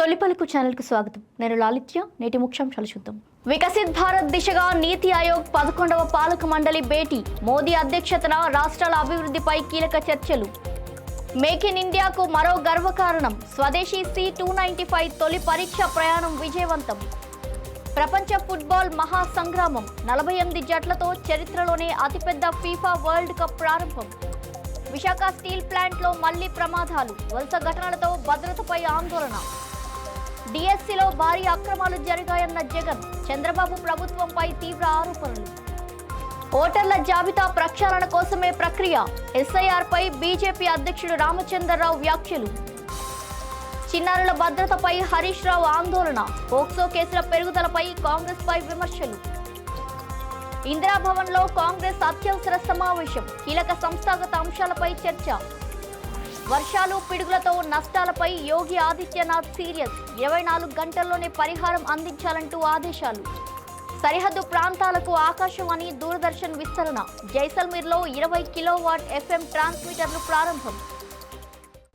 తొలిపలుకు channel కు స్వాగతం. నేను లాలిత్య. నేటి ముఖ్యాంశాలు చూద్దాం. వికసిత్ భారత్ దిశగా నీతి ఆయోగ్ 11వ పాలక మండలి భేటీ. మోదీ అధ్యక్షతన రాష్ట్రాల అభివృద్ధిపై కీలక చర్చలు. మేక్ ఇన్ ఇండియాకు మరో గర్వకారణం. స్వదేశీ C-295 తొలి పరీక్ష ప్రయాణం విజయవంతం. ప్రపంచ ఫుట్బాల్ మహా సంగ్రామం. 48 జట్లతో చరిత్రలోనే అతిపెద్ద ఫీఫా వరల్డ్ కప్ ప్రారంభం. విశాఖ స్టీల్ ప్లాంట్లో మళ్లీ ప్రమాదాలు. వరుస ఘటనలతో భద్రతపై ఆందోళన. డిఎస్సిలో భారీ అక్రమాలు జరిగాయన్న జగన్. చంద్రబాబు ప్రభుత్వంపై తీవ్ర ఆరోపణలు. ఓటర్ల జాబితా ప్రక్షాళన కోసమే ప్రక్రియ. ఎస్ఐఆర్పై బీజేపీ అధ్యక్షుడు రామచంద్రరావు వ్యాఖ్యలు. చిన్నారుల భద్రతపై హరీష్ రావు ఆందోళన. పోక్సో కేసుల పెరుగుదలపై కాంగ్రెస్ పై విమర్శలు. ఇందిరాభవన్లో కాంగ్రెస్ అత్యవసర సమావేశం. కీలక సంస్థాగత అంశాలపై చర్చ. వర్షాలు పిడుగులతో నష్టాలపై యోగి ఆదిత్యనాథ్ సీరియస్. 24 గంటల్లోనే పరిహారం అందించాలంటూ ఆదేశాలు. సరిహద్దు ప్రాంతాలకు ఆకాశవాణి దూరదర్శన్ విస్తరణ. జైసల్మీర్లో 20 కిలోవాట్ FM ట్రాన్స్మిటర్లు ప్రారంభం.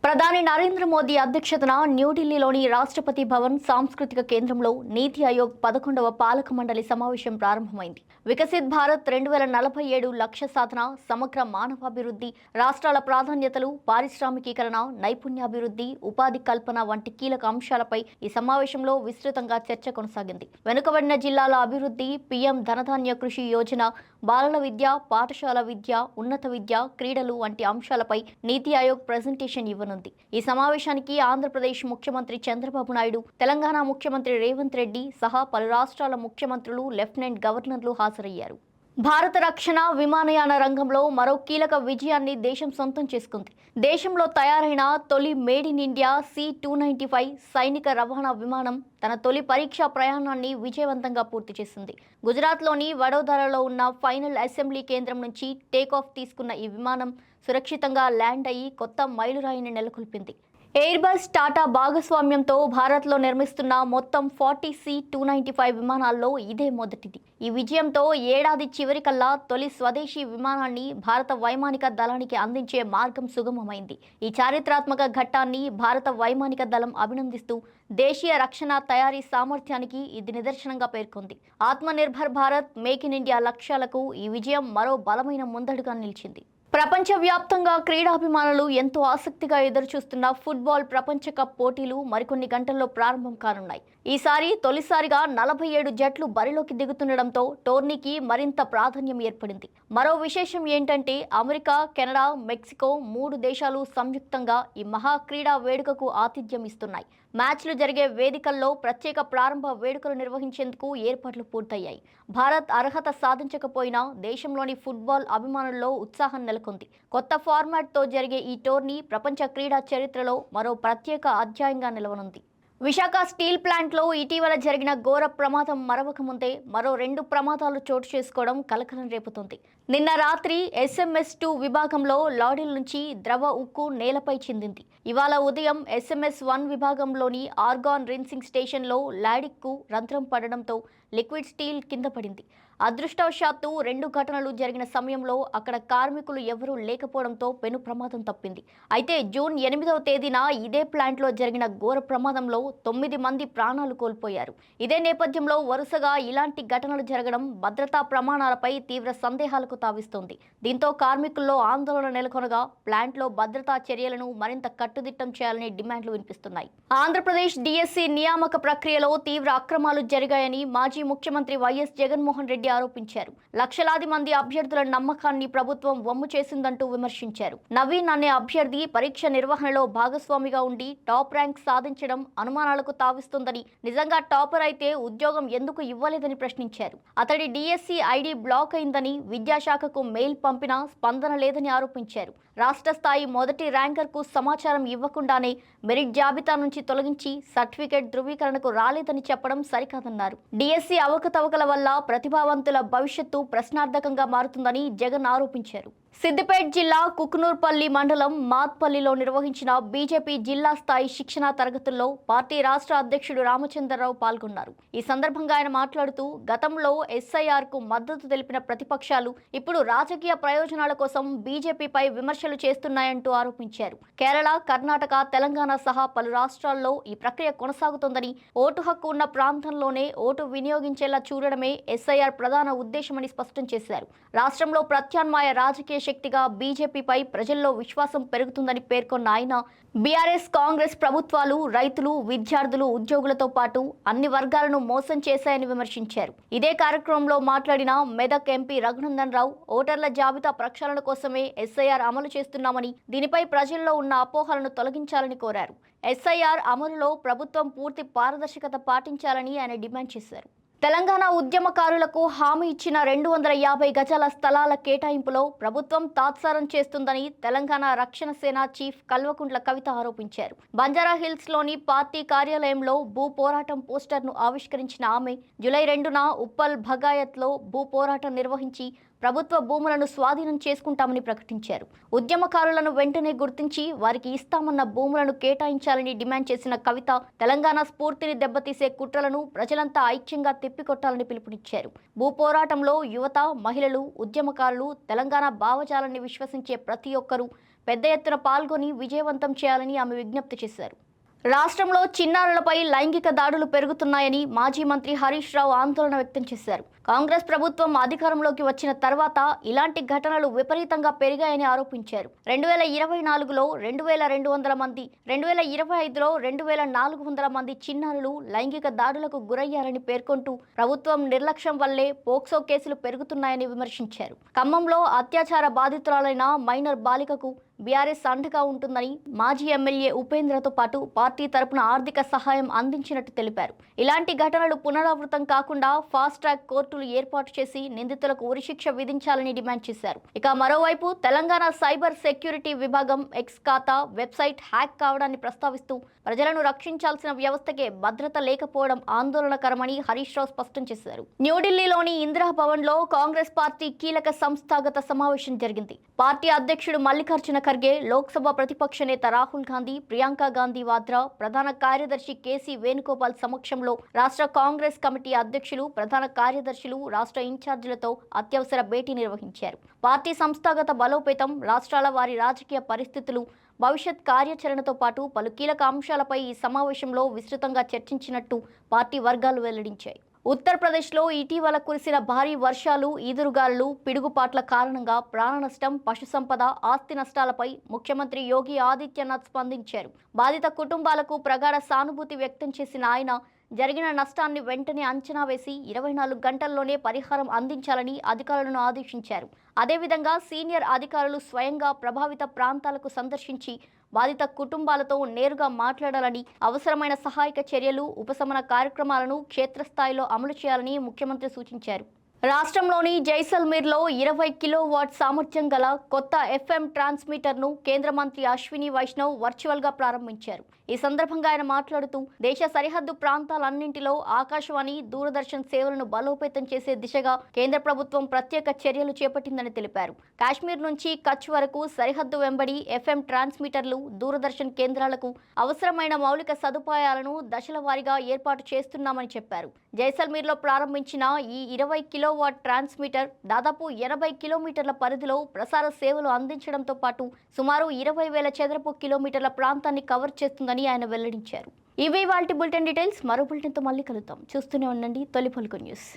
ప్రధాని నరేంద్ర మోదీ అధ్యక్షతన న్యూఢిల్లీలోని రాష్ట్రపతి భవన్ సాంస్కృతిక కేంద్రంలో నీతి ఆయోగ్ 11వ పాలక మండలి సమావేశం ప్రారంభమైంది. వికసిత్ భారత్ 2047 లక్ష్య సాధన, సమగ్ర మానవాభివృద్ధి, రాష్ట్రాల ప్రాధాన్యతలు, పారిశ్రామికీకరణ, నైపుణ్యాభివృద్ధి, ఉపాధి కల్పన వంటి కీలక అంశాలపై ఈ సమావేశంలో విస్తృతంగా చర్చ కొనసాగింది. వెనుకబడిన జిల్లాల అభివృద్ధి, PM ధనధాన్య కృషి యోజన, బాలల విద్య, పాఠశాల విద్య, ఉన్నత విద్య, క్రీడలు వంటి అంశాలపై నీతి ఆయోగ్ ప్రెజెంటేషన్ ఇవ్వనుంది. ఈ సమావేశానికి ఆంధ్రప్రదేశ్ ముఖ్యమంత్రి చంద్రబాబు నాయుడు, తెలంగాణ ముఖ్యమంత్రి రేవంత్ రెడ్డి సహా పలు రాష్ట్రాల ముఖ్యమంత్రులు, లెఫ్టినెంట్ గవర్నర్లు హాజరయ్యారు. భారత రక్షణ విమానయాన రంగంలో మరో కీలక విజయాన్ని దేశం సొంతం చేసుకుంది. దేశంలో తయారైన తొలి మేడ్ ఇన్ ఇండియా C-295 సైనిక రవాణా విమానం తన తొలి పరీక్షా ప్రయాణాన్ని విజయవంతంగా పూర్తి చేసింది. గుజరాత్లోని వడోదరాలో ఉన్న ఫైనల్ అసెంబ్లీ కేంద్రం నుంచి టేకాఫ్ తీసుకున్న ఈ విమానం సురక్షితంగా ల్యాండ్ అయ్యి కొత్త మైలురాయిని నెలకొల్పింది. ఎయిర్బస్, టాటా భాగస్వామ్యంతో భారత్లో నిర్మిస్తున్న మొత్తం 40 C-295 విమానాల్లో ఇదే మొదటిది. ఈ విజయంతో ఏడాది చివరికల్లా తొలి స్వదేశీ విమానాన్ని భారత వైమానిక దళానికి అందించే మార్గం సుగమమైంది. ఈ చారిత్రాత్మక ఘట్టాన్ని భారత వైమానిక దళం అభినందిస్తూ దేశీయ రక్షణ తయారీ సామర్థ్యానికి ఇది నిదర్శనంగా పేర్కొంది. Atmanirbhar Bharat, make in India లక్ష్యాలకు ఈ విజయం మరో బలమైన ముందడుగా నిలిచింది. ప్రపంచవ్యాప్తంగా క్రీడాభిమానులు ఎంతో ఆసక్తిగా ఎదురుచూస్తున్న ఫుట్బాల్ ప్రపంచ కప్ పోటీలు మరికొన్ని గంటల్లో ప్రారంభం కానున్నాయి. ఈసారి తొలిసారిగా 47 జట్లు బరిలోకి దిగుతుండటంతో టోర్నీకి మరింత ప్రాధాన్యం ఏర్పడింది. మరో విశేషం ఏంటంటే అమెరికా, కెనడా, మెక్సికో 3 దేశాలు సంయుక్తంగా ఈ మహా క్రీడా వేడుకకు ఆతిథ్యం ఇస్తున్నాయి. మ్యాచ్లు జరిగే వేదికల్లో ప్రత్యేక ప్రారంభ వేడుకలు నిర్వహించేందుకు ఏర్పాట్లు పూర్తయ్యాయి. భారత్ అర్హత సాధించకపోయినా దేశంలోని ఫుట్బాల్ అభిమానుల్లో ఉత్సాహం నెలకొంది. కొత్త ఫార్మాట్తో జరిగే ఈ టోర్నీ ప్రపంచ క్రీడా చరిత్రలో మరో ప్రత్యేక అధ్యాయంగా నిలవనుంది. విశాఖ స్టీల్ ప్లాంట్లో ఇటీవల జరిగిన ఘోర ప్రమాదం మరవక ముందే మరో 2 ప్రమాదాలు చోటు చేసుకోవడం కలకలం రేపుతోంది. నిన్న రాత్రి SMS-2 విభాగంలో లాడీల నుంచి ద్రవ ఉక్కు నేలపై చిందింది. ఇవాళ ఉదయం SMS-1 విభాగంలోని ఆర్గాన్ రిన్సింగ్ స్టేషన్లో లాడిక్కు రంధ్రం పడడంతో లిక్విడ్ స్టీల్ కింద పడింది. అదృష్టవశాత్తు 2 ఘటనలు జరిగిన సమయంలో అక్కడ కార్మికులు ఎవరూ లేకపోవడంతో పెను ప్రమాదం తప్పింది. అయితే జూన్ 8వ తేదీన ఇదే ప్లాంట్లో జరిగిన ఘోర ప్రమాదంలో 9 మంది ప్రాణాలు కోల్పోయారు. ఇదే నేపథ్యంలో వరుసగా ఇలాంటి ఘటనలు జరగడం భద్రతా ప్రమాణాలపై తీవ్ర సందేహాలకు తావిస్తోంది. దీంతో కార్మికుల్లో ఆందోళన నెలకొనగా ప్లాంట్లో భద్రతా చర్యలను మరింత కట్టుదిట్టం చేయాలని డిమాండ్లు వినిపిస్తున్నాయి. ఆంధ్రప్రదేశ్ డిఎస్సి నియామక ప్రక్రియలో తీవ్ర అక్రమాలు జరిగాయని మాజీ ముఖ్యమంత్రి వైఎస్ జగన్మోహన్ రెడ్డి ఆరోపించారు. లక్షలాది మంది అభ్యర్థుల నమ్మకాన్ని ప్రభుత్వం వమ్ము చేసిందంటూ విమర్శించారు. నవీన్ అనే అభ్యర్థి పరీక్ష నిర్వహణలో భాగస్వామిగా ఉండి టాప్ ర్యాంక్ సాధించడం అనుమానాలకు తావిస్తుందని, నిజంగా టాపర్ అయితే ఉద్యోగం ఎందుకు ఇవ్వలేదని ప్రశ్నించారు. అతడి డిఎస్సి ఐడి బ్లాక్ అయిందని, విద్యాశాఖకు మెయిల్ పంపినా స్పందన లేదని ఆరోపించారు. రాష్ట్ర స్థాయి మొదటి ర్యాంకర్కు సమాచారం ఇవ్వకుండానే మెరిట్ జాబితా నుంచి తొలగించి సర్టిఫికేట్ ధృవీకరణకు రాలేదని చెప్పడం సరికాదన్నారు. డిఎస్సి అవకతవకల వల్ల ప్రతిభావంతుల భవిష్యత్తు ప్రశ్నార్థకంగా మారుతుందని జగన్ ఆరోపించారు. సిద్దిపేట జిల్లా కుకునూర్పల్లి మండలం మాత్పల్లిలో నిర్వహించిన బీజేపీ జిల్లా స్థాయి శిక్షణా తరగతుల్లో పార్టీ రాష్ట్ర అధ్యక్షుడు రామచంద్రరావు పాల్గొన్నారు. ఈ సందర్భంగా ఆయన మాట్లాడుతూ గతంలో ఎస్ఐఆర్ కు మద్దతు తెలిపిన ప్రతిపక్షాలు ఇప్పుడు రాజకీయ ప్రయోజనాల కోసం బీజేపీపై విమర్శలు చేస్తున్నాయంటూ ఆరోపించారు. కేరళ, కర్ణాటక, తెలంగాణ సహా పలు రాష్ట్రాల్లో ఈ ప్రక్రియ కొనసాగుతోందని, ఓటు హక్కు ఉన్న ప్రాంతంలోనే ఓటు వినియోగించేలా చూడడమే ఎస్ఐఆర్ ప్రధాన ఉద్దేశమని స్పష్టం చేశారు. రాష్ట్రంలో ప్రత్యామ్నాయ రాజకీయ శక్తిగా బీజేపీపై ప్రజల్లో విశ్వాసం పెరుగుతుందని పేర్కొన్న ఆయన బీఆర్ఎస్, కాంగ్రెస్ ప్రభుత్వాలు రైతులు, విద్యార్థులు, ఉద్యోగులతో పాటు అన్ని వర్గాలను మోసం చేశాయని విమర్శించారు. ఇదే కార్యక్రమంలో మాట్లాడిన మెదక్ ఎంపీ రఘునందన్ రావు ఓటర్ల జాబితా ప్రక్షాళన కోసమే ఎస్ఐఆర్ అమలు చేస్తున్నామని, దీనిపై ప్రజల్లో ఉన్న అపోహలను తొలగించాలని కోరారు. ఎస్ఐఆర్ అమలులో ప్రభుత్వం పూర్తి పారదర్శకత పాటించాలని ఆయన డిమాండ్ చేశారు. తెలంగాణ ఉద్యమకారులకు హామీ ఇచ్చిన 250 గజాల స్థలాల కేటాయింపులో ప్రభుత్వం తాత్సారం చేస్తుందని తెలంగాణ రక్షణ సేన చీఫ్ కల్వకుంట్ల కవిత ఆరోపించారు. బంజారాహిల్స్ లోని పార్టీ కార్యాలయంలో భూ పోరాటం పోస్టర్ను ఆవిష్కరించిన ఆమె జూలై 2న ఉప్పల్ భగాయత్లో భూ పోరాటం నిర్వహించి ప్రభుత్వ భూములను స్వాధీనం చేసుకుంటామని ప్రకటించారు. ఉద్యమకారులను వెంటనే గుర్తించి వారికి ఇస్తామన్న భూములను కేటాయించాలని డిమాండ్ చేసిన కవిత తెలంగాణ స్ఫూర్తిని దెబ్బతీసే కుట్రలను ప్రజలంతా ఐక్యంగా తిప్పికొట్టాలని పిలుపునిచ్చారు. భూ పోరాటంలో యువత, మహిళలు, ఉద్యమకారులు, తెలంగాణ భావజాలాన్ని విశ్వసించే ప్రతి ఒక్కరూ పెద్ద ఎత్తున పాల్గొని విజయవంతం చేయాలని ఆమె విజ్ఞప్తి చేశారు. రాష్ట్రంలో చిన్నారులపై లైంగిక దాడులు పెరుగుతున్నాయని మాజీ మంత్రి హరీష్ రావు ఆందోళన వ్యక్తం చేశారు. కాంగ్రెస్ ప్రభుత్వం అధికారంలోకి వచ్చిన తర్వాత ఇలాంటి ఘటనలు విపరీతంగా పెరిగాయని ఆరోపించారు. 2024లో 2200 మంది, 2025లో 2400 మంది చిన్నారులు లైంగిక దాడులకు గురయ్యారని పేర్కొంటూ ప్రభుత్వం నిర్లక్ష్యం వల్లే పోక్సో కేసులు పెరుగుతున్నాయని విమర్శించారు. ఖమ్మంలో అత్యాచార బాధితురాలైన మైనర్ బాలికకు బీఆర్ఎస్ అండగా ఉంటుందని మాజీ ఎమ్మెల్యే ఉపేంద్రతో పాటు పార్టీ తరపున ఆర్థిక సహాయం అందించినట్టు తెలిపారు. ఇలాంటి ఘటనలు పునరావృతం కాకుండా ఫాస్ట్ ట్రాక్ కోర్టులు ఏర్పాటు చేసి నిందితులకు ఉరిశిక్ష విధించాలని డిమాండ్ చేశారు. ఇక మరోవైపు తెలంగాణ సైబర్ సెక్యూరిటీ విభాగం ఎక్స్ ఖాతా వెబ్సైట్ హ్యాక్ కావడాన్ని ప్రస్తావిస్తూ ప్రజలను రక్షించాల్సిన వ్యవస్థకే భద్రత లేకపోవడం ఆందోళనకరమని హరీష్ రావు స్పష్టం చేశారు. న్యూఢిల్లీలోని ఇందిరా భవన్ లో కాంగ్రెస్ పార్టీ కీలక సంస్థాగత సమావేశం జరిగింది. పార్టీ అధ్యక్షుడు మల్లికార్జున ఖర్గే, లోక్సభ ప్రతిపక్ష నేత రాహుల్ గాంధీ, ప్రియాంక గాంధీ వాద్రా, ప్రధాన కార్యదర్శి కేసీ వేణుగోపాల్ సమక్షంలో రాష్ట్ర కాంగ్రెస్ కమిటీ అధ్యక్షులు, ప్రధాన కార్యదర్శులు, రాష్ట్ర ఇన్ఛార్జీలతో అత్యవసర భేటీ నిర్వహించారు. పార్టీ సంస్థాగత బలోపేతం, రాష్ట్రాల వారి రాజకీయ పరిస్థితులు, భవిష్యత్ కార్యాచరణతో పాటు పలు కీలక అంశాలపై ఈ సమావేశంలో విస్తృతంగా చర్చించినట్టు పార్టీ వర్గాలు వెల్లడించాయి. ఉత్తరప్రదేశ్లో ఇటీవల కురిసిన భారీ వర్షాలు, ఈదురుగాలులు, పిడుగుపాట్ల కారణంగా ప్రాణ నష్టం, పశు సంపద, ఆస్తి నష్టాలపై ముఖ్యమంత్రి యోగి ఆదిత్యనాథ్ స్పందించారు. బాధిత కుటుంబాలకు ప్రగాఢ సానుభూతి వ్యక్తం చేసిన ఆయన జరిగిన నష్టాన్ని వెంటనే అంచనా వేసి 24 గంటల్లోనే పరిహారం అందించాలని అధికారులను ఆదేశించారు. అదేవిధంగా సీనియర్ అధికారులు స్వయంగా ప్రభావిత ప్రాంతాలకు సందర్శించి బాధిత కుటుంబాలతో నేరుగా మాట్లాడాలని, అవసరమైన సహాయక చర్యలు, ఉపశమన కార్యక్రమాలను క్షేత్రస్థాయిలో అమలు చేయాలని ముఖ్యమంత్రి సూచించారు. రాష్ట్రంలోని జైసల్మీర్లో 20 కిలోవాట్ సామర్థ్యం గల కొత్త FM ట్రాన్స్మిటర్ను కేంద్ర మంత్రి అశ్విని వైష్ణవ్ వర్చువల్గా ప్రారంభించారు. ఈ సందర్భంగా ఆయన మాట్లాడుతూ దేశ సరిహద్దు ప్రాంతాలన్నింటిలో ఆకాశవాణి, దూరదర్శన్ సేవలను బలోపేతం చేసే దిశగా కేంద్ర ప్రభుత్వం ప్రత్యేక చర్యలు చేపట్టిందని తెలిపారు. కాశ్మీర్ నుంచి కచ్ వరకు సరిహద్దు వెంబడి FM ట్రాన్స్మిటర్లు, దూరదర్శన్ కేంద్రాలకు అవసరమైన మౌలిక సదుపాయాలను దశల వారీగా ఏర్పాటు చేస్తున్నామని చెప్పారు. జైసల్మీర్లో ప్రారంభించిన ఈ 20 కిలోవాట్ ట్రాన్స్మిటర్ దాదాపు 80 కిలోమీటర్ల పరిధిలో ప్రసార సేవలు అందించడంతో పాటు సుమారు 20,000 చదరపు కిలోమీటర్ల ప్రాంతాన్ని కవర్ చేస్తుందని ఆయన వెల్లడించారు. ఇవి వాల్టి బులెటిన్ డీటెయిల్స్. మరో బులెటిన్తో మళ్ళీ కలుద్దాం. చూస్తూనే ఉండండి తొలి పలుకు న్యూస్.